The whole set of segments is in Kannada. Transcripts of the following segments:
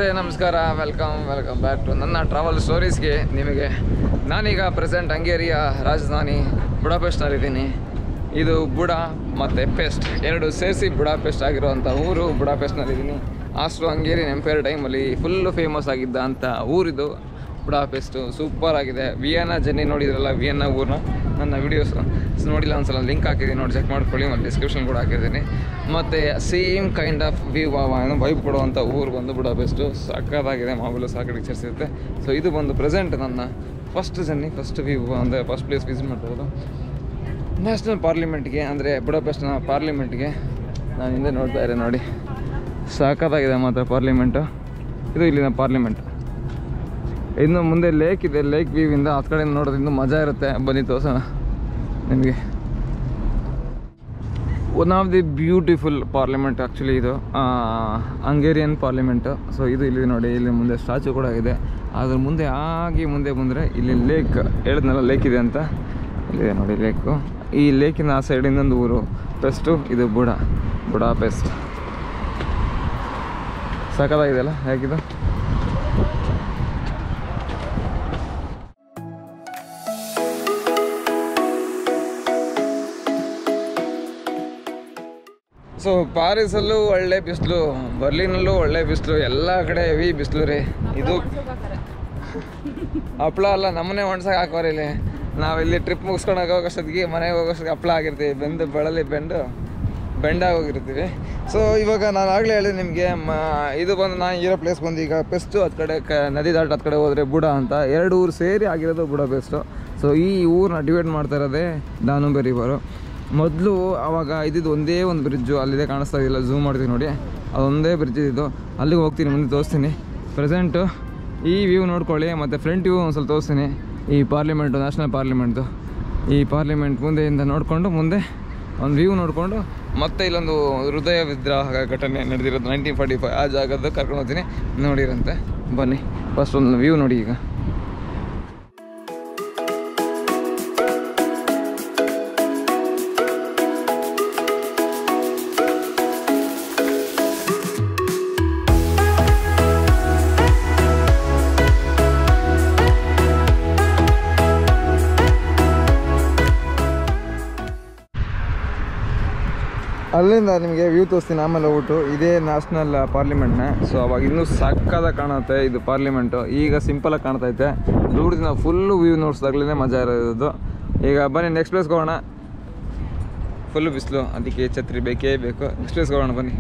ನಮಸ್ತೆ ನಮಸ್ಕಾರ ವೆಲ್ಕಮ್ ಬ್ಯಾಕ್ ಟು ನನ್ನ ಟ್ರಾವೆಲ್ ಸ್ಟೋರೀಸ್ಗೆ. ನಿಮಗೆ ನಾನೀಗ ಪ್ರೆಸೆಂಟ್ ಹಂಗೇರಿಯ ರಾಜಧಾನಿ ಬುಡಾಪೆಸ್ಟ್ನಲ್ಲಿದ್ದೀನಿ. ಇದು ಬುಡಾ ಮತ್ತು ಪೆಸ್ಟ್ ಎರಡು ಸೇರಿಸಿ ಬುಡಾಪೆಸ್ಟ್ ಆಗಿರುವಂಥ ಊರು. ಬುಡಾಪೆಸ್ಟ್ನಲ್ಲಿದ್ದೀನಿ. ಆಸ್ಟ್ರೋ ಹಂಗೇರಿಯನ್ ಎಂಪೈರ್ ಟೈಮಲ್ಲಿ ಫುಲ್ಲು ಫೇಮಸ್ ಆಗಿದ್ದ ಅಂಥ ಊರಿದು ಬುಡಾಪೆಸ್ಟು. ಸೂಪರ್ ಆಗಿದೆ. ವಿಯೆನ್ನಾ ಜರ್ನಿ ನೋಡಿದ್ರಲ್ಲ, ವಿಯೆನ್ನಾ ಊರನ್ನ ನನ್ನ ವೀಡಿಯೋಸ್ ನೋಡಿಲ್ಲ ಒಂದ್ಸಲ ಲಿಂಕ್ ಹಾಕಿದ್ದೀನಿ, ನೋಡಿ ಚೆಕ್ ಮಾಡ್ಕೊಳ್ಳಿ. ಮತ್ತು ಡಿಸ್ಕ್ರಿಪ್ಷನ್ ಕೂಡ ಹಾಕಿದ್ದೀನಿ. ಮತ್ತು ಸೇಮ್ ಕೈಂಡ್ ಆಫ್ ವೈಬ್ ಕೊಡುವಂಥ ಊರು ಬಂದು ಬುಡಾಪೆಸ್ಟು. ಸಕ್ಕತ್ತಾಗಿದೆ. ಮಾಮೂಲು ಸಾಕಡೆ ಪಿಕ್ಚರ್ಸ್ ಇರುತ್ತೆ. ಸೊ ಇದು ಬಂದು ಪ್ರೆಸೆಂಟ್ ನನ್ನ ಫಸ್ಟ್ ಜರ್ನಿ, ಫಸ್ಟ್ ವ್ಯೂ ಅಂದರೆ ಫಸ್ಟ್ ಪ್ಲೇಸ್ ವಿಸಿಟ್ ಮಾಡ್ಬೋದು. ನ್ಯಾಷನಲ್ ಪಾರ್ಲಿಮೆಂಟ್ಗೆ ಅಂದರೆ ಬುಡಾಪೆಸ್ಟ್ನ ಪಾರ್ಲಿಮೆಂಟ್ಗೆ ನಾನು ಹಿಂದೆ ನೋಡ್ತಾ ಇದ್ದೆ ನೋಡಿ. ಸಕ್ಕತ್ತಾಗಿದೆ ಮಾತ್ರ ಪಾರ್ಲಿಮೆಂಟು. ಇದು ಇಲ್ಲಿನ ಪಾರ್ಲಿಮೆಂಟ್. ಇನ್ನು ಮುಂದೆ ಲೇಕ್ ಇದೆ. ಲೇಕ್ ವ್ಯೂವಿಂದ ಆ ಕಡೆ ನೋಡೋದು ಇನ್ನೂ ಮಜಾ ಇರುತ್ತೆ. ಬನ್ನಿ ತೋರ್ಸೋಣ ನಿಮಗೆ. One of the beautiful parliament actually ಇದು ಹಂಗೇರಿಯನ್ ಪಾರ್ಲಿಮೆಂಟು. ಸೊ ಇದು ಇಲ್ಲಿ ನೋಡಿ, ಇಲ್ಲಿ ಮುಂದೆ ಸ್ಟ್ಯಾಚು ಕೂಡ ಇದೆ. ಅದ್ರ ಮುಂದೆ ಮುಂದೆ ಬಂದರೆ ಇಲ್ಲಿ ಲೇಕ್, ಹೇಳಿದ್ನಲ್ಲ ಲೇಕ್ ಇದೆ ಅಂತ, ಇಲ್ಲಿದೆ ನೋಡಿ ಲೇಕು. ಈ ಲೇಕಿನ ಆ ಸೈಡ್ ಇನ್ನೊಂದು ಊರು ಪೆಸ್ಟು. ಇದು ಬುಡಾಪೆಸ್ಟ್. ಸಕ್ಕತ್ತಾಗಿದೆಯಲ್ಲ ಹೇಗಿದು. ಸೊ ಪ್ಯಾರಿಸಲ್ಲೂ ಒಳ್ಳೆ ಬಿಸಿಲು, ಬರ್ಲಿನಲ್ಲೂ ಒಳ್ಳೆ ಬಿಸಿಲು, ಎಲ್ಲ ಕಡೆ ಹೆವಿ ಬಿಸಿಲು ರೀ. ಇದು ಹಪ್ಳ ಅಲ್ಲ, ನಮ್ಮನೆ ಒಣಸಕ್ಕೆ ಹಾಕೋರಿ ಇಲ್ಲಿ. ನಾವಿಲ್ಲಿ ಟ್ರಿಪ್ ಮುಗಿಸ್ಕೊಂಡು ಹೋಗೋಷ್ಟೊತ್ತಿಗೆ ಮನೆಗೆ ಹೋಗೋಷ್ಟೊತ್ತಿಗೆ ಹಪ್ಳ ಆಗಿರ್ತೀವಿ. ಬೆಳಲಿ ಬೆಂಡಾಗೋಗಿರ್ತೀವಿ. ಸೊ ಇವಾಗ ನಾನು ಆಗಲೇ ಹೇಳಿದೆ ನಿಮಗೆ, ಇದು ಬಂದು ನಾನು ಇರೋ ಪ್ಲೇಸ್ ಬಂದು ಈಗ ಪೆಸ್ಟು. ಅದು ಕಡೆ ನದಿ ದಾಟ್ ಅದು ಕಡೆ ಹೋದರೆ ಬುಡಾ ಅಂತ. ಎರಡು ಊರು ಸೇರಿ ಆಗಿರೋದು ಬುಡಾಪೆಸ್ಟು. ಸೊ ಈ ಊರನ್ನ ಡಿವೈಡ್ ಮಾಡ್ತಾ ಇರೋದೇ ದಾನುಬೆ ರಿವರು. ಮೊದಲು ಆವಾಗ ಇದ್ದಿದ್ದು ಒಂದೇ ಒಂದು ಬ್ರಿಡ್ಜು, ಅಲ್ಲಿದೆ ಕಾಣಿಸ್ತಾ ಇದೆಯಲ್ಲ, ಝೂಮ್ ಮಾಡ್ತೀವಿ ನೋಡಿ, ಅದೊಂದೇ ಬ್ರಿಡ್ಜ್ ಇದ್ದು. ಅಲ್ಲಿಗೆ ಹೋಗ್ತೀನಿ, ಮುಂದೆ ತೋರಿಸ್ತೀನಿ. ಪ್ರೆಸೆಂಟು ಈ ವ್ಯೂ ನೋಡ್ಕೊಳ್ಳಿ. ಮತ್ತು ಫ್ರಂಟ್ ವ್ಯೂ ಒಂದು ಸ್ವಲ್ಪ ತೋರಿಸ್ತೀನಿ. ಈ ಪಾರ್ಲಿಮೆಂಟು, ನ್ಯಾಷನಲ್ ಪಾರ್ಲಿಮೆಂಟ್ದು. ಈ ಪಾರ್ಲಿಮೆಂಟ್ ಮುಂದೆಯಿಂದ ನೋಡಿಕೊಂಡು ಮುಂದೆ ಒಂದು ವ್ಯೂ ನೋಡಿಕೊಂಡು ಮತ್ತೆ ಇಲ್ಲೊಂದು ಹೃದಯ ವಿದ್ರೋಹ ಘಟನೆ ನಡೆದಿರೋದು 1945. ಆ ಜಾಗದ್ದು ಕರ್ಕೊಂಡು ಹೋಗ್ತೀನಿ, ನೋಡಿರಂತೆ. ಬನ್ನಿ ಫಸ್ಟ್ ಒಂದು ವ್ಯೂ ನೋಡಿ. ಈಗ ಅಲ್ಲಿಂದ ನಿಮಗೆ ವ್ಯೂ ತೋರಿಸ್ತೀನಿ, ಆಮೇಲೆ ಹೋಗ್ಬಿಟ್ಟು ಇದೇ ನ್ಯಾಷನಲ್ ಪಾರ್ಲಿಮೆಂಟ್ನೇ. ಸೊ ಅವಾಗ ಇನ್ನೂ ಸಕ್ಕತ್ತಾಗಿ ಕಾಣುತ್ತೆ ಇದು ಪಾರ್ಲಿಮೆಂಟು. ಈಗ ಸಿಂಪಲಾಗಿ ಕಾಣ್ತೈತೆ. ದೂರದಿಂದ ಫುಲ್ಲು ವ್ಯೂ ನೋಡಿಸ್ದಾಗ್ಲೇ ಮಜಾ ಇರೋದು. ಈಗ ಬನ್ನಿ ನೆಕ್ಸ್ಟ್ ಪ್ಲೇಸ್ಗೆ ಹೋಗೋಣ. ಫುಲ್ಲು ಬಿಸಿಲು, ಅದಕ್ಕೆ ಛತ್ರಿ ಬೇಕೇ ಬೇಕು. ನೆಕ್ಸ್ಟ್ ಪ್ಲೇಸ್ಗೆ ಹೋಗೋಣ ಬನ್ನಿ.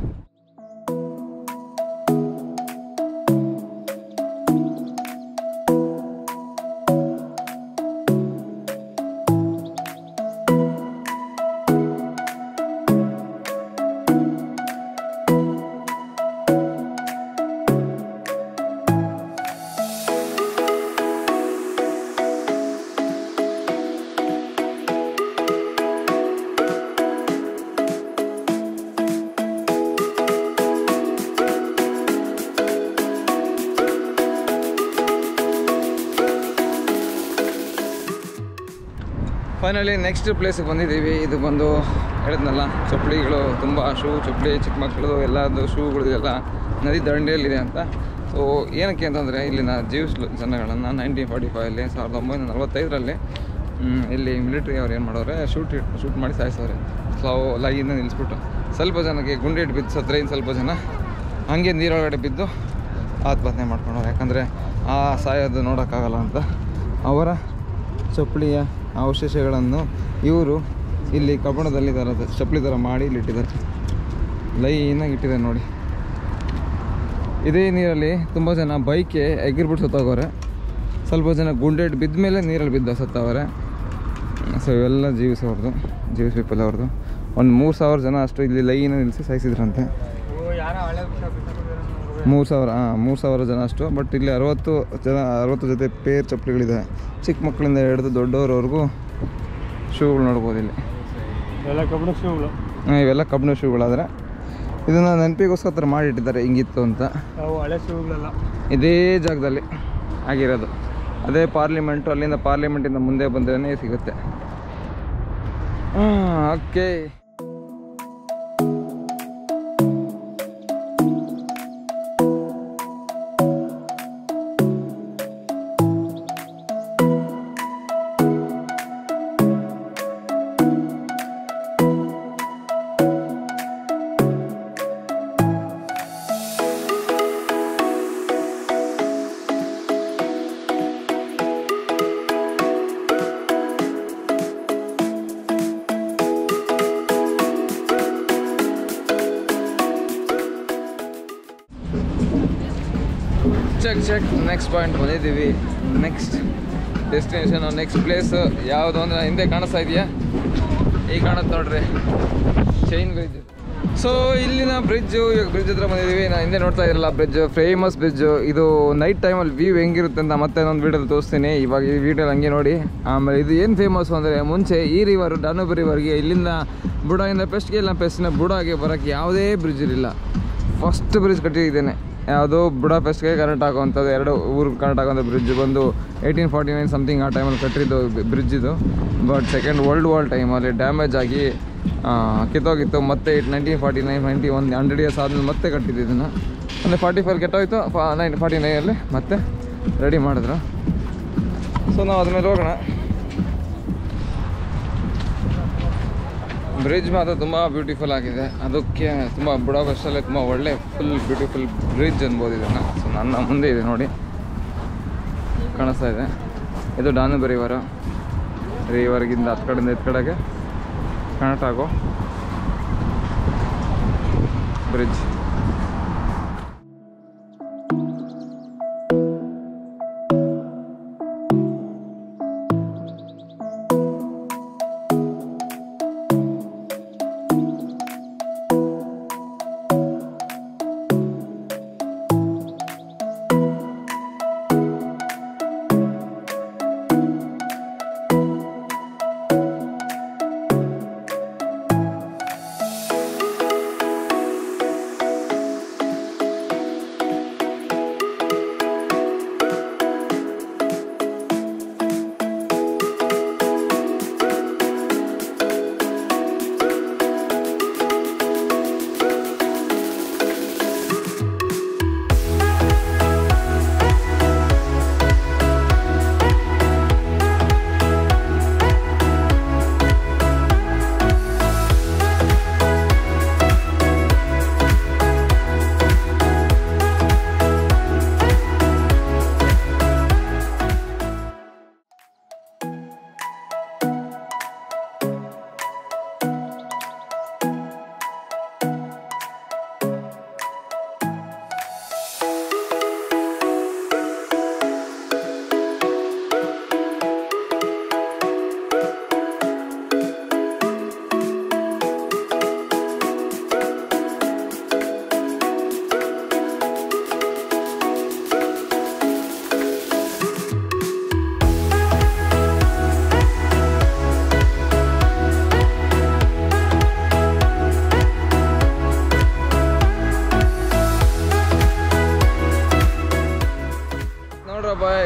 ಫೈನಲಿ ನೆಕ್ಸ್ಟ್ ಪ್ಲೇಸಿಗೆ ಬಂದಿದ್ದೀವಿ. ಇದು ಬಂದು ಹೇಳಿದ್ನಲ್ಲ, ಚಪ್ಪಲಿಗಳು ತುಂಬ ಚಪ್ಪಲಿ ಚಿಕ್ಕ ಮಕ್ಕಳದು ಎಲ್ಲದು ಶೂಗಳು ಎಲ್ಲ ನದಿ ದಂಡೆಯಲ್ಲಿದೆ ಅಂತ. ಸೊ ಏನಕ್ಕೆ ಅಂತಂದರೆ ಇಲ್ಲಿನ ಜೀವಿಸಲು ಜನಗಳನ್ನು 1945 1945 ಇಲ್ಲಿ ಮಿಲಿಟ್ರಿ ಅವ್ರು ಏನು ಮಾಡೋರೆ, ಶೂಟ್ ಮಾಡಿ ಸಾಯಿಸೋರೆ. ಸೊ ಲೈನ ನಿಲ್ಲಿಸ್ಬಿಟ್ಟು ಸ್ವಲ್ಪ ಜನಕ್ಕೆ ಗುಂಡೇಟು ಬಿದ್ದು ಸತ್ರೆ, ಇನ್ನು ಸ್ವಲ್ಪ ಜನ ಹಾಗೆ ನೀರೊಳಗಡೆ ಬಿದ್ದು ಆತ್ಮಹತ್ಯೆ ಮಾಡ್ಕೊಂಡವ್ರು. ಯಾಕಂದರೆ ಆ ಸಾಯೋದು ನೋಡೋಕ್ಕಾಗಲ್ಲ ಅಂತ ಅವರ ಚಪ್ಪಲಿಯ ಅವಶೇಷಗಳನ್ನು ಇವರು ಇಲ್ಲಿ ಕಬ್ಬಣದಲ್ಲಿ ಥರದ ಚಪ್ಪಲಿ ಥರ ಮಾಡಿ ಇಲ್ಲಿ ಇಟ್ಟಿದ್ದಾರೆ. ಲೈನಾಗಿ ಇಟ್ಟಿದ್ದಾರೆ ನೋಡಿ. ಇದೇ ನೀರಲ್ಲಿ ತುಂಬ ಜನ ಬೈಕೆ ಎಗಿರ್ಬಿಟ್ಟು ಸತ್ತೋಗೋರೆ. ಸ್ವಲ್ಪ ಜನ ಗುಂಡೇಟು ಬಿದ್ದ ಮೇಲೆ ನೀರಲ್ಲಿ ಬಿದ್ದು ಸತ್ತವರೆ. ಸೊ ಇವೆಲ್ಲ ಜೀವಿಸ್ ಪೀಪಲ್ ಅವ್ರದ್ದು. ಒಂದು 3000 ಜನ ಅಷ್ಟು ಇಲ್ಲಿ ಲೈನ ನಿಲ್ಲಿಸಿ ಸಾಯಿಸಿದ್ರಂತೆ. 3000 ಜನ ಅಷ್ಟು. ಬಟ್ ಇಲ್ಲಿ 60 ಜೊತೆ ಪೇರ್ ಚಪ್ಪಲಿಗಳಿದೆ. ಚಿಕ್ಕ ಮಕ್ಕಳಿಂದ ಹಿಡಿದು ದೊಡ್ಡವರವರೆಗೂ ಶೂಗಳು ನೋಡ್ಬೋದು ಇಲ್ಲಿ. ಇವೆಲ್ಲ ಕಬ್ಬಿಣ ಶೂಗಳಾದರೆ ಇದನ್ನು ನೆನಪಿಗೋಸ್ಕರ ಮಾಡಿಟ್ಟಿದ್ದಾರೆ, ಹಿಂಗಿತ್ತು ಅಂತ. ಹಳೆ ಶೂಗಳೆಲ್ಲ ಇದೇ ಜಾಗದಲ್ಲಿ ಆಗಿರೋದು. ಅದೇ ಪಾರ್ಲಿಮೆಂಟು. ಅಲ್ಲಿಂದ ಪಾರ್ಲಿಮೆಂಟಿಂದ ಮುಂದೆ ಬಂದ್ರೇ ಸಿಗುತ್ತೆ. ಓಕೆ. ಚೆಕ್ ನೆಕ್ಸ್ಟ್ ಪಾಯಿಂಟ್ ಬಂದಿದ್ದೀವಿ. ನೆಕ್ಸ್ಟ್ ಡೆಸ್ಟಿನೇಷನು, ನೆಕ್ಸ್ಟ್ ಪ್ಲೇಸು ಯಾವುದು ಅಂದರೆ ಹಿಂದೆ ಕಾಣಿಸ್ತಾ ಇದೆಯಾ? ಈಗ ಕಾಣುತ್ತೆ ನೋಡ್ರಿ, ಚೈನ್ ಬ್ರಿಡ್ಜ್. ಸೊ ಇಲ್ಲಿನ ಬ್ರಿಡ್ಜು, ಇವಾಗ ಬ್ರಿಡ್ಜ್ ಹತ್ರ ಬಂದಿದ್ದೀವಿ. ನಾನು ಹಿಂದೆ ನೋಡ್ತಾ ಇರಲ್ಲ, ಬ್ರಿಡ್ಜ್ ಫೇಮಸ್ ಬ್ರಿಡ್ಜು. ಇದು ನೈಟ್ ಟೈಮಲ್ಲಿ ವ್ಯೂ ಹೆಂಗಿರುತ್ತೆ ಅಂತ ಮತ್ತೆ ಇನ್ನೊಂದು ವೀಡಿಯೋದಲ್ಲಿ ತೋರಿಸ್ತೀನಿ. ಇವಾಗ ಈ ವೀಡಿಯೋಲಿ ಹಂಗೆ ನೋಡಿ. ಆಮೇಲೆ ಇದು ಏನು ಫೇಮಸ್ಸು ಅಂದರೆ, ಮುಂಚೆ ಈ ರಿವರು ಡಾನುಬ್ ರಿವರ್ಗೆ ಇಲ್ಲಿಂದ ಬುಡಾಯಿಂದ ಪೆಸ್ಟ್ಗೆ, ಇಲ್ಲ ಪೆಸ್ಟಿನ ಬುಡಾಗೆ ಬರೋಕ್ಕೆ ಯಾವುದೇ ಬ್ರಿಡ್ಜ್ ಇರಲಿಲ್ಲ. ಫಸ್ಟ್ ಬ್ರಿಡ್ಜ್ ಕಟ್ಟಿದ್ದೇನೆ. ಯಾವುದು ಬುಡಾಪೆಸ್ಟ್ಗೆ ಕನೆಕ್ಟ್ ಆಗುವಂಥದ್ದು, ಎರಡು ಊರು ಕನೆಕ್ಟ್ ಆಗುವಂಥ ಬ್ರಿಡ್ಜ್ ಬಂದು 1849 ಸಮಥಿಂಗ್ ಆ ಟೈಮಲ್ಲಿ ಕಟ್ಟಿದ್ದು ಬ್ರಿಡ್ಜ್ ಇದು. ಬಟ್ ಸೆಕೆಂಡ್ ವರ್ಲ್ಡ್ ವಾರ್ ಟೈಮಲ್ಲಿ ಡ್ಯಾಮೇಜ್ ಆಗಿ ಕಿತ್ತೋಗಿತ್ತು. ಮತ್ತೆ 1949, 91 100 ಇಯರ್ಸ್ ಆದಮೇಲೆ ಮತ್ತೆ ಕಟ್ಟಿದ್ದು ಇದನ್ನು. ಅಂದರೆ 44 ಕೆಟ್ಟೋಯ್ತು, 49 ಮತ್ತೆ ರೆಡಿ ಮಾಡಿದ್ರು. ಸೊ ನಾವು ಅದ್ಮೇಲೆ ಹೋಗೋಣ. ಬ್ರಿಡ್ಜ್ ಮಾತ್ರ ತುಂಬ ಬ್ಯೂಟಿಫುಲ್ ಆಗಿದೆ. ಅದಕ್ಕೆ ತುಂಬ ಬುಡಾಪೆಸ್ಟಲ್ಲೇ ತುಂಬ ಒಳ್ಳೆ ಫುಲ್ ಬ್ಯೂಟಿಫುಲ್ ಬ್ರಿಡ್ಜ್ ಅನ್ಬೋದು ಇದನ್ನು. ಸೊ ನನ್ನ ಮುಂದೆ ಇದೆ ನೋಡಿ, ಕಾಣಿಸ್ತಾ ಇದೆ. ಇದು ಡಾನುಬ್ ರಿವರ್ಗಿಂದ ಹತ್ತು ಕಡೆಯಿಂದ ಎತ್ತು ಕಡೆಗೆ ಕನೆಕ್ಟ್ ಆಗೋ ಬ್ರಿಡ್ಜ್.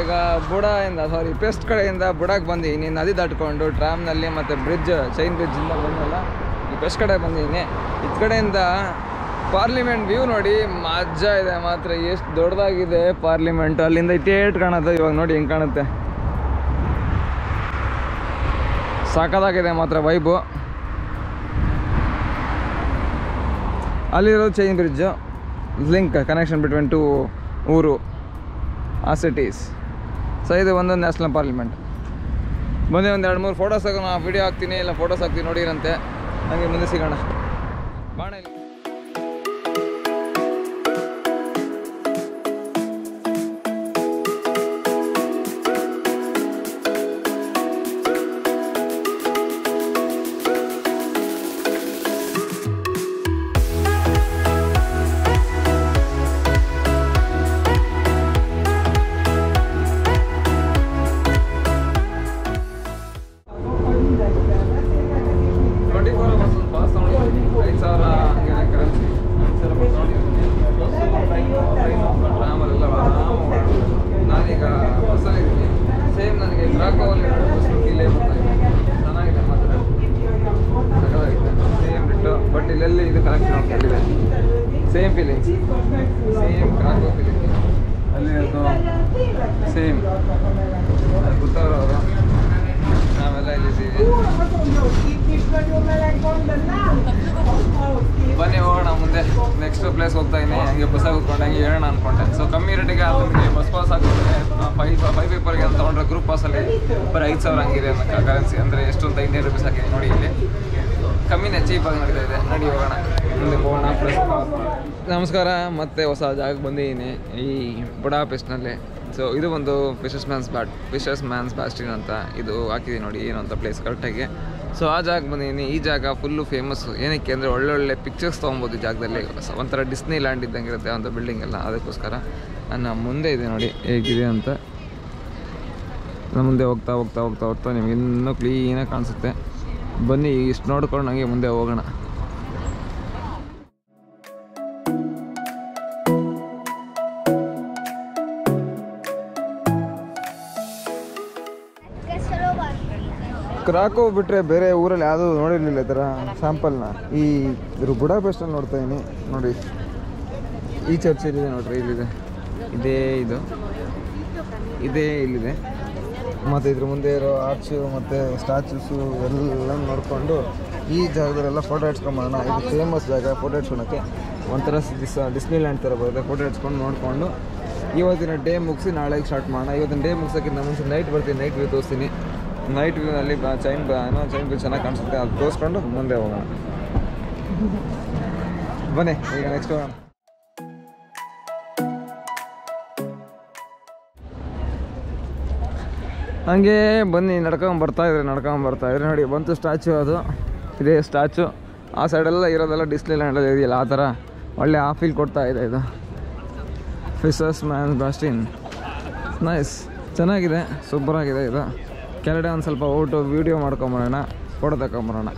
ಈಗ ಬುಡಾಯಿಂದ ಪೆಸ್ಟ್ ಕಡೆಯಿಂದ ಬುಡಾಕ್ಕೆ ಬಂದಿದ್ದೀನಿ. ನದಿ ದಾಟ್ಕೊಂಡು ಟ್ರಾಮ್ನಲ್ಲಿ ಮತ್ತು ಬ್ರಿಡ್ಜ್, ಚೈನ್ ಬ್ರಿಡ್ಜಿಂದ ಬಂದಲ್ಲ, ಈ ಪೆಸ್ಟ್ ಕಡೆ ಬಂದಿದ್ದೀನಿ. ಇದ್ ಕಡೆಯಿಂದ ಪಾರ್ಲಿಮೆಂಟ್ ವ್ಯೂ ನೋಡಿ, ಮಜಾ ಇದೆ ಮಾತ್ರ. ಎಷ್ಟು ದೊಡ್ಡದಾಗಿದೆ ಪಾರ್ಲಿಮೆಂಟ್. ಅಲ್ಲಿಂದ ಇಟೇಟ್ ಕಾಣುತ್ತೆ. ಇವಾಗ ನೋಡಿ ಹೆಂಗೆ ಕಾಣುತ್ತೆ, ಸಾಕಾಗಿದೆ ಮಾತ್ರ ವೈಬು. ಅಲ್ಲಿರೋದು chain bridge, link connection between two ಊರು, ಆ ಸಿಟೀಸ್. ಸೊ ಇದು ಒಂದು ನ್ಯಾಷನಲ್ ಪಾರ್ಲಿಮೆಂಟ್. ಬಂದೆ ಒಂದು 2-3 ಫೋಟೋಸ್ ನಾನು ವೀಡಿಯೋ ಹಾಕ್ತೀನಿ, ಇಲ್ಲ ಫೋಟೋಸ್ ಹಾಕ್ತೀನಿ ನೋಡಿರಂತೆ. ಹಾಗೆ ಮುಂದೆ ಸಿಗೋಣ. ಬಾಣೆ ಸೇಮ್ ಫೀಲಿಂಗ್ಸ್, ಸೇಮ್ ಕ್ರಾಕೋ ಫೀಲಿಂಗ್. ಅಲ್ಲಿ ಸೇಮ್ ಗೊತ್ತವರು ನಾವೆಲ್ಲ ಇಲ್ಲಿದ್ದೀವಿ. ಬನ್ನಿ ಹೋಗೋಣ ಮುಂದೆ. ನೆಕ್ಸ್ಟ್ ಪ್ಲೇಸ್ ಹೋಗ್ತಾ ಇದ್ದೀನಿ. ಹಂಗೆ ಬಸ್ಸಾಗಿ ಕೂತ್ಕೊಂಡು ಹಂಗೆ ಹೇಳೋಣ ಅಂದ್ಕೊಂಡೆ. ಸೊ ಕಮ್ಮಿ ರೇಟಿಗೆ ನಿಮಗೆ ಬಸ್ ಪಾಸ್ ಹಾಕಿದ್ರೆ 5 ಪೀಪಲ್ಗೆ ಅಂತ ತೊಗೊಂಡ್ರೆ ಗ್ರೂಪ್ ಪಾಸಲ್ಲಿ ಬರೀ 5,000 ಹಂಗಿದೆ ಕರೆನ್ಸಿ. ಅಂದರೆ ಎಷ್ಟೊಂದು 500 ರೂಪೀಸ್ ಹಾಕಿದ್ದೀನಿ ನೋಡಿ ಇಲ್ಲಿ. ಕಮ್ಮಿನೇ ಚೀಪಾಗಿ ನಡೀತಾ ಇದೆ. ನಡಿ ಹೋಗೋಣ, ಮುಂದೆ ಹೋಗೋಣ. ನಮಸ್ಕಾರ, ಮತ್ತೆ ಹೊಸ ಜಾಗಕ್ಕೆ ಬಂದಿದ್ದೀನಿ ಈ ಬುಡಾಪೆಸ್ಟ್ನಲ್ಲಿ. ಸೊ ಇದು ಒಂದು ಫಿಶರ್ಸ್ ಮ್ಯಾನ್ಸ್ ಬ್ಯಾಸ್ಟಿನ್ ಅಂತ ಇದು ಹಾಕಿದ್ದೀನಿ ನೋಡಿ, ಏನು ಅಂತ ಪ್ಲೇಸ್ ಕರೆಕ್ಟಾಗಿ. ಸೊ ಆ ಜಾಗಕ್ಕೆ ಬಂದಿದ್ದೀನಿ. ಈ ಜಾಗ ಫುಲ್ಲು ಫೇಮಸ್ಸು. ಏನಕ್ಕೆ ಅಂದರೆ ಒಳ್ಳೊಳ್ಳೆ ಪಿಕ್ಚರ್ಸ್ ತೊಗೊಬೋದು ಈ ಜಾಗದಲ್ಲಿ. ಒಂಥರ ಡಿಸ್ನಿ ಲ್ಯಾಂಡ್ ಇದ್ದಂಗೆ ಇರುತ್ತೆ ಒಂದು ಬಿಲ್ಡಿಂಗ್ ಎಲ್ಲ. ಅದಕ್ಕೋಸ್ಕರ ನನ್ನ ಮುಂದೆ ಇದೆ ನೋಡಿ ಹೇಗಿದೆ ಅಂತ. ನಾನು ಮುಂದೆ ಹೋಗ್ತಾ ನಿಮ್ಗೆ ಇನ್ನೂ ಕ್ಲೀನಾಗಿ ಕಾಣಿಸುತ್ತೆ. ಬನ್ನಿ ಇಷ್ಟು ನೋಡ್ಕೊಂಡು ನನಗೆ ಮುಂದೆ ಹೋಗೋಣ. ಕ್ರಾಕೋ ಬಿಟ್ಟರೆ ಬೇರೆ ಊರಲ್ಲಿ ಯಾವುದೂ ನೋಡಿರಲಿಲ್ಲ ಈ ಥರ ಸ್ಯಾಂಪಲ್ನ. ಈ ಬುಡಾಪೆಸ್ಟಲ್ಲಿ ನೋಡ್ತಾ ಇದ್ದೀನಿ ನೋಡಿ. ಈ ಚರ್ಚ್ ಇಲ್ಲಿದೆ ನೋಡ್ರಿ, ಇಲ್ಲಿದೆ ಇದೇ ಇಲ್ಲಿದೆ. ಮತ್ತು ಇದ್ರ ಮುಂದೆ ಇರೋ ಆರ್ಚು ಮತ್ತು ಸ್ಟ್ಯಾಚ್ಯೂಸು ಎಲ್ಲ ನೋಡಿಕೊಂಡು ಈ ಜಾಗದಲ್ಲೆಲ್ಲ ಫೋಟೋ ಇಡ್ಸ್ಕೊಂಬೋಣ. ಇದು ಫೇಮಸ್ ಜಾಗ ಫೋಟೋ ಇಡ್ಸ್ಕೊಳಕ್ಕೆ. ಒಂಥರ ಡಿಸ್ನಿ ಲ್ಯಾಂಡ್ ಥರ ಬರುತ್ತೆ. ಫೋಟೋ ಇಡ್ಸ್ಕೊಂಡು ನೋಡಿಕೊಂಡು ಇವತ್ತಿನ ಡೇ ಮುಗಿಸಿ ನಾಳೆಗೆ ಸ್ಟಾರ್ಟ್ ಮಾಡೋಣ. ಇವತ್ತಿನ ಡೇ ಮುಗಿಸೋಕ್ಕಿಂತ ಮುಂಚೆ ನೈಟ್ ಬರ್ತೀನಿ, ನೈಟ್ ವ್ಯೂ ತೋರಿಸ್ತೀನಿ. ನೈಟ್ ವ್ಯೂನಲ್ಲಿ ಚೈನ್ ವ್ಯೂ ಚೆನ್ನಾಗಿ ಕಾಣಿಸುತ್ತೆ, ಅದು ತೋರಿಸ್ಕೊಂಡು ಮುಂದೆ ಹೋಗೋಣ. ಬನ್ನಿ ಈಗ ನೆಕ್ಸ್ಟ್ ಹೋಗೋಣ. ಹಂಗೆ ಬನ್ನಿ ನಡ್ಕೊಂಡು ಬರ್ತಾಯಿದ್ರೆ ನೋಡಿ ಬಂತು ಸ್ಟ್ಯಾಚು. ಅದು ಇದೇ ಸ್ಟ್ಯಾಚು. ಆ ಸೈಡೆಲ್ಲ ಇರೋದೆಲ್ಲ ಡಿಸ್ನಿ ಲ್ಯಾಂಡ್ ಇದೆಯಲ್ಲ, ಆ ಥರ ಒಳ್ಳೆ ಆ ಫೀಲ್ ಕೊಡ್ತಾ ಇದೆ. ಇದು ಫಿಶರ್ಸ್ ಮ್ಯಾನ್ಸ್ ಬ್ಯಾಸ್ಟಿನ್, ನೈಸ್, ಚೆನ್ನಾಗಿದೆ, ಸೂಪರಾಗಿದೆ. ಇದು ಕೆಳಗಡೆ ಒಂದು ಸ್ವಲ್ಪ ಔಟು ವೀಡಿಯೋ ಮಾಡ್ಕೊಂಬರೋಣ, ಫೋಟೋ ತಗೊಂಬರೋಣ.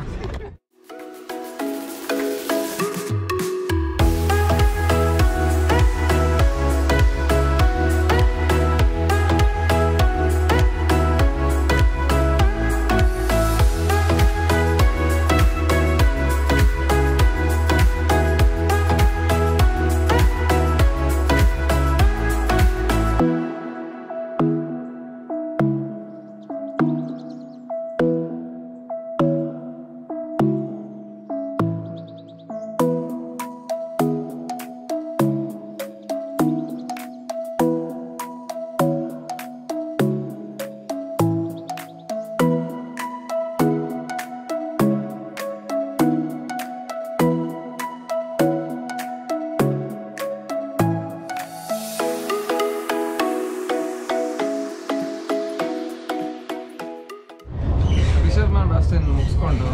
ಮುಗಿಸ್ಕೊಂಡು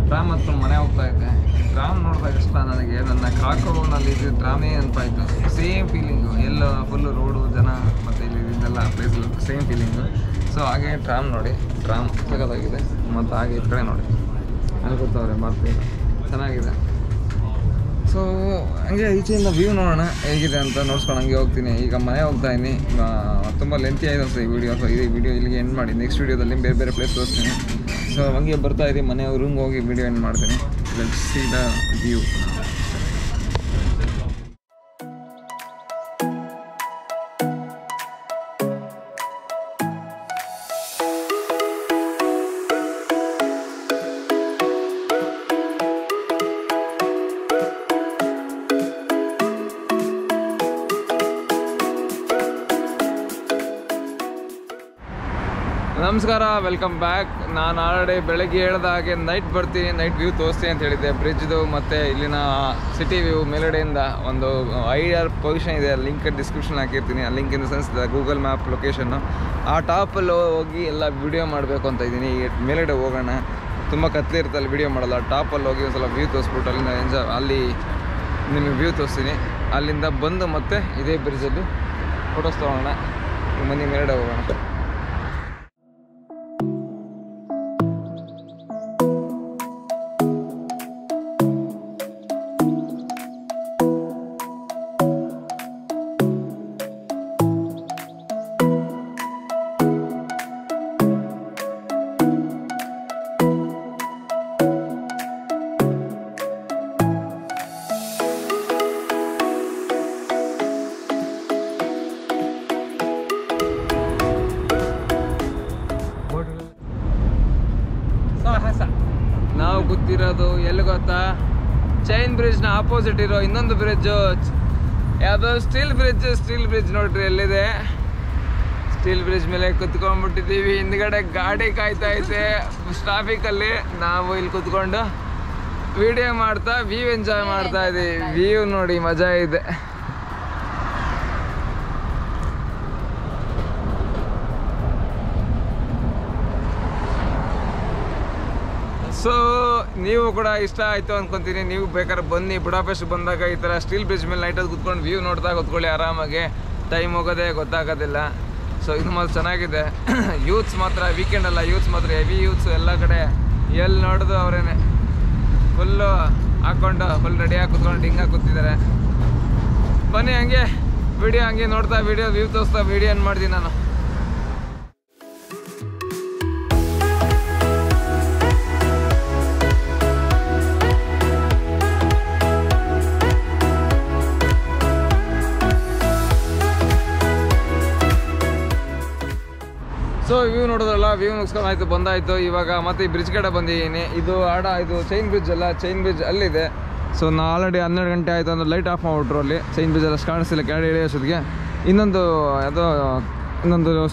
ಟ್ರಾಮ್ ಹತ್ರ ಮನೆ ಹೋಗ್ತಾ ಇದ್ದೆ. ಟ್ರಾಮ್ ನೋಡಿದಾಗ ಇಷ್ಟ ನನಗೆ. ನನ್ನ ಕ್ರಾಕೋನಲ್ಲಿ ಇದು ಟ್ರಾಮೇ ನೆನಪಾಯಿತು. ಸೇಮ್ ಫೀಲಿಂಗು, ಎಲ್ಲ ಫುಲ್ಲು ರೋಡು, ಜನ ಮತ್ತು ಇದೆಲ್ಲ ಪ್ಲೇಸ್ ಸೇಮ್ ಫೀಲಿಂಗು. ಸೊ ಹಾಗೆ ಟ್ರಾಮ್ ನೋಡಿ, ಟ್ರಾಮ್ ಸಗದಾಗಿದೆ. ಮತ್ತು ಹಾಗೆ ಈ ಕಡೆ ನೋಡಿ, ಅಲ್ಲಿ ಗೊತ್ತವ್ರೆ ಬರ್ತೀವಿ, ಚೆನ್ನಾಗಿದೆ. ಸೊ ಹಂಗೆ ಈಚೆಯಿಂದ ವ್ಯೂ ನೋಡೋಣ ಹೇಗಿದೆ ಅಂತ ನೋಡ್ಸ್ಕೊಂಡು ಹಂಗೆ ಹೋಗ್ತೀನಿ. ಈಗ ಮನೆ ಹೋಗ್ತಾ ಇದ್ದೀನಿ. ತುಂಬ ಲೆಂತಿ ಆಗಿದೆ ಅಂತ ಈ ವಿಡಿಯೋ. ಸೊ ಈ ವಿಡಿಯೋ ಇಲ್ಲಿಗೆ ಎಂಡ್ ಮಾಡಿ, ನೆಕ್ಸ್ಟ್ ವೀಡಿಯೋದಲ್ಲಿ ಬೇರೆ ಪ್ಲೇಸ್ ತೋರಿಸ್ತೀನಿ. ಸೊ ಹಂಗೆ ಬರ್ತಾ ಇದ್ದೀನಿ, ಮನೆ ರೂಮ್ಗೆ ಹೋಗಿ ವಿಡಿಯೋ ಎಂಡ್ ಮಾಡ್ತೀನಿ. Let's see the view. ನಮಸ್ಕಾರ, ವೆಲ್ಕಮ್ ಬ್ಯಾಕ್. ನಾನು ಆಲ್ರೆಡಿ ಬೆಳಗ್ಗೆ ಹೇಳಿದ ಹಾಗೆ ನೈಟ್ ಬರ್ತೀನಿ, ನೈಟ್ ವ್ಯೂ ತೋರಿಸ್ತೀನಿ ಅಂತ ಹೇಳಿದ್ದೆ. ಬ್ರಿಡ್ಜ್ದು ಮತ್ತು ಇಲ್ಲಿನ ಸಿಟಿ ವ್ಯೂ ಮೇಲ್ಗಡೆಯಿಂದ ಒಂದು ಐಡಿಯಲ್ ಪೊಸಿಷನ್ ಇದೆ. ಲಿಂಕ್ ಡಿಸ್ಕ್ರಿಪ್ಷನ್ ಹಾಕಿರ್ತೀನಿ. ಆ link in the sense Google map location. ಆ ಟಾಪಲ್ಲಿ ಹೋಗಿ ಎಲ್ಲ ವಿಡಿಯೋ ಮಾಡಬೇಕು ಅಂತ ಇದ್ದೀನಿ. ಮೇಲ್ಗಡೆ ಹೋಗೋಣ, ತುಂಬ ಕತ್ಲಿರುತ್ತೆ, ಅಲ್ಲಿ ವಿಡಿಯೋ ಮಾಡಲ್ಲ. ಟಾಪಲ್ಲಿ ಹೋಗಿ ಒಂದು ಸಲ ವ್ಯೂ ತೋರಿಸ್ಬಿಟ್ಟು ಅಲ್ಲಿಂದ ಅಲ್ಲಿ ನಿಮಗೆ ವ್ಯೂ ತೋರಿಸ್ತೀನಿ. ಅಲ್ಲಿಂದ ಬಂದು ಮತ್ತೆ ಇದೇ ಬ್ರಿಡ್ಜಲ್ಲಿ ಫೋಟೋಸ್ ತೊಗೊಳ್ಳೋಣ. ಮನೆ ಮೇಲ್ಗಡೆ ಹೋಗೋಣ. ನಾವು ಕೂತಿರೋದು ಎಲ್ಲಿ ಗೊತ್ತಾ? ಚೈನ್ ಬ್ರಿಡ್ಜ್ನ ಆಪೋಸಿಟ್ ಇರೋ ಇನ್ನೊಂದು ಬ್ರಿಡ್ಜು, ಯಾವುದೋ ಸ್ಟೀಲ್ ಬ್ರಿಡ್ಜ್ ನೋಡ್ರಿ ಎಲ್ಲಿದೆ. ಸ್ಟೀಲ್ ಬ್ರಿಡ್ಜ್ ಮೇಲೆ ಕುತ್ಕೊಂಡ್ಬಿಟ್ಟಿದ್ದೀವಿ. ಹಿಂದ್ಗಡೆ ಗಾಡಿ ಕಾಯ್ತಾ ಐತೆ ಟ್ರಾಫಿಕಲ್ಲಿ. ನಾವು ಇಲ್ಲಿ ಕುತ್ಕೊಂಡು ವಿಡಿಯೋ ಮಾಡ್ತಾ ವ್ಯೂ ಎಂಜಾಯ್ ಮಾಡ್ತಾ ಇದ್ದೀವಿ. ವ್ಯೂ ನೋಡಿ ಮಜಾ ಇದೆ. ಸೊ ನೀವು ಕೂಡ ಇಷ್ಟ ಆಯಿತು ಅಂದ್ಕೊತೀನಿ. ನೀವು ಬೇಕಾದ್ರೆ ಬನ್ನಿ, ಬುಡಾಪೆಸ್ಟ್ ಬಂದಾಗ ಈ ಥರ ಸ್ಟೀಲ್ ಬ್ರಿಡ್ಜ್ ಮೇಲೆ ನೈಟಲ್ಲಿ ಕೂತ್ಕೊಂಡು ವ್ಯೂ ನೋಡ್ತಾ ಕೂತ್ಕೊಳ್ಳಿ ಆರಾಮಾಗಿ. ಟೈಮ್ ಹೋಗೋದೇ ಗೊತ್ತಾಗೋದಿಲ್ಲ. ಸೊ ಇದು ಮಾತ್ರ ಚೆನ್ನಾಗಿದೆ. ಯೂತ್ಸ್ ಮಾತ್ರ ವೀಕೆಂಡ್ ಅಲ್ಲ, ಯೂತ್ಸ್ ಮಾತ್ರ ಹೆವಿ ಯೂತ್ಸ್ ಎಲ್ಲ ಕಡೆ ಎಲ್ಲಿ ನೋಡಿದ್ರು ಅವರೇನೆ ಫುಲ್ಲು ಹಾಕ್ಕೊಂಡು ಫುಲ್ ರೆಡಿಯಾಗಿ ಕೂತ್ಕೊಂಡು ಡಿಂಗಾಗಿ ಕೂತಿದ್ದಾರೆ. ಬನ್ನಿ ಹಂಗೆ ವಿಡಿಯೋ ಹಂಗೆ ನೋಡ್ತಾ ವಿಡಿಯೋ ವ್ಯೂ ತೋರಿಸ್ತಾ ವಿಡಿಯೋ ಏನು ಮಾಡ್ತೀನಿ ನಾನು. ಸೊ ವ್ಯೂ ನೋಡೋದ್ರಲ್ಲ, ವ್ಯೂ ಮುಗಿಸ್ಕೊಂಡು ಆಯಿತು, ಬಂದಾಯಿತು. ಇವಾಗ ಮತ್ತೆ ಈ ಬ್ರಿಡ್ಜ್ ಕಡೆ ಬಂದಿದ್ದೀನಿ. ಇದು ಇದು ಚೈನ್ ಬ್ರಿಡ್ಜ್ ಅಲ್ಲ, ಚೈನ್ ಬ್ರಿಡ್ಜ್ ಅಲ್ಲಿದೆ. ಸೊ ನಾ ಆಲ್ರೆಡಿ 12 ಗಂಟೆ ಆಯಿತು ಅಂದ್ರೆ ಲೈಟ್ ಆಫ್ ಮಾಡಿಬಿಟ್ರು ಅಲ್ಲಿ. ಚೈನ್ ಬ್ರಿಡ್ಜ್ ಎಲ್ಲ ಕಾಣಿಸ್ತಿಲ್ಲ ಕೆಳಗಡೆ ಇಳಿಯೋಷ್ಟೊತ್ತಿಗೆ. ಇನ್ನೊಂದು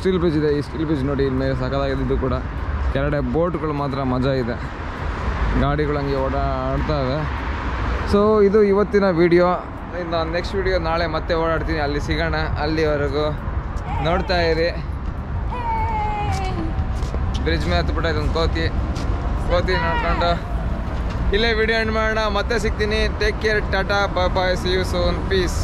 ಸ್ಟೀಲ್ ಬ್ರಿಡ್ಜ್ ಇದೆ. ಈ ಸ್ಟೀಲ್ ಬ್ರಿಡ್ಜ್ ನೋಡಿ ಇಲ್ಲಿ ಮೇಲೆ ಸಕ್ಕದಾಗಿದೆ. ಇದು ಕೂಡ ಕೆಳಗಡೆ ಬೋಟ್ಗಳು ಮಾತ್ರ ಮಜಾ ಇದೆ, ಗಾಡಿಗಳು ಹಂಗೆ ಓಡಾಡ್ತವೆ. ಸೊ ಇದು ಇವತ್ತಿನ ವೀಡಿಯೋ. ಇನ್ನು ನೆಕ್ಸ್ಟ್ ವೀಡಿಯೋ ನಾಳೆ ಮತ್ತೆ ಓಡಾಡ್ತೀನಿ, ಅಲ್ಲಿ ಸಿಗೋಣ. ಅಲ್ಲಿವರೆಗೂ ನೋಡ್ತಾ ಇರಿ. ಬ್ರಿಡ್ಜ್ ಮೇಲೆ ಹತ್ಬಿಟ್ಟು ಇದೊಂದು ಕೋತಿ ನೋಡ್ಕೊಂಡು ಇಲ್ಲೇ ವಿಡಿಯೋ ಎಂಡ್ ಮಾಡೋಣ. ಮತ್ತೆ ಸಿಗ್ತೀನಿ. Take care, tata, bye bye, see you soon, piece.